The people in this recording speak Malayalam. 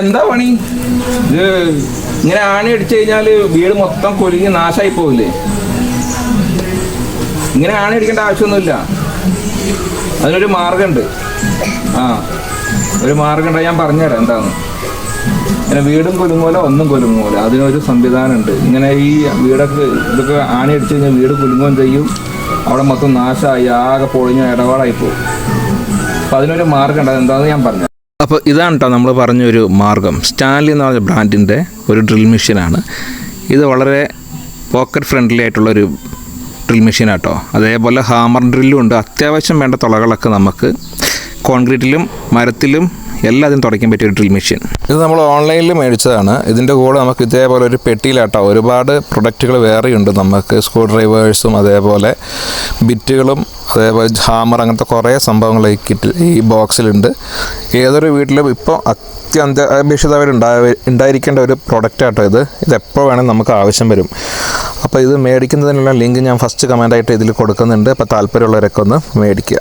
എന്താ പണി ഇത്? ഇങ്ങനെ ആണി അടിച്ചു കഴിഞ്ഞാൽ വീട് മൊത്തം കൊലിഞ്ഞ് നാശമായി പോവില്ലേ? ഇങ്ങനെ ആണി അടിക്കേണ്ട ആവശ്യമൊന്നുമില്ല. അതിനൊരു മാർഗമുണ്ട്. ഒരു മാർഗമുണ്ട്, ഞാൻ പറഞ്ഞുതരാം എന്താന്ന്. ഇങ്ങനെ വീടും കുലുങ്ങൂല ഒന്നും കുലുങ്ങൂല, അതിനൊരു സംവിധാനമുണ്ട്. ഇങ്ങനെ ഈ വീടൊക്കെ ഇതൊക്കെ ആണി അടിച്ചു കഴിഞ്ഞാൽ വീട് കുലുങ്ങുകയും ചെയ്യും, അവിടെ മൊത്തം നാശമായി ആകെ പൊളിഞ്ഞ ഇടപാടായി പോകും. അപ്പം അതിനൊരു മാർഗമുണ്ട്, അതെന്താണെന്ന് ഞാൻ പറഞ്ഞു. അപ്പോൾ ഇതാണ് കേട്ടോ നമ്മൾ പറഞ്ഞൊരു മാർഗം. സ്റ്റാൻലി എന്ന് പറഞ്ഞ ബ്രാൻഡിൻ്റെ ഒരു ഡ്രിൽ മെഷീനാണ് ഇത്. വളരെ പോക്കറ്റ് ഫ്രണ്ട്ലി ആയിട്ടുള്ളൊരു ഡ്രിൽ മെഷീനാട്ടോ. അതേപോലെ ഹാമർ ഡ്രില്ലും ഉണ്ട്. അത്യാവശ്യം വേണ്ട തുളകളൊക്കെ നമുക്ക് കോൺക്രീറ്റിലും മരത്തിലും എല്ലാത്തിനും തുടയ്ക്കാൻ പറ്റിയ ഒരു ഡ്രിൽ മെഷീൻ. ഇത് നമ്മൾ ഓൺലൈനിൽ മേടിച്ചതാണ്. ഇതിൻ്റെ കൂടെ നമുക്ക് ഇതേപോലെ ഒരു പെട്ടിയിലാട്ടോ ഒരുപാട് പ്രൊഡക്റ്റുകൾ വേറെയുണ്ട്. നമുക്ക് സ്ക്രൂ ഡ്രൈവേഴ്സും അതേപോലെ ബിറ്റുകളും അതേപോലെ ഹാമർ, അങ്ങനത്തെ കുറേ സംഭവങ്ങൾ ഈ ബോക്സിലുണ്ട്. ഏതൊരു വീട്ടിലും ഇപ്പോൾ ഉണ്ടായിരിക്കേണ്ട ഒരു പ്രൊഡക്റ്റാട്ടോ ഇത്. ഇതെപ്പോൾ വേണമെങ്കിൽ നമുക്ക് ആവശ്യം വരും. അപ്പോൾ ഇത് മേടിക്കുന്നതിനുള്ള ലിങ്ക് ഞാൻ ഫസ്റ്റ് കമൻ്റായിട്ട് ഇതിൽ കൊടുക്കുന്നുണ്ട്. അപ്പോൾ താല്പര്യമുള്ളവരൊക്കെ ഒന്ന് മേടിക്കുക.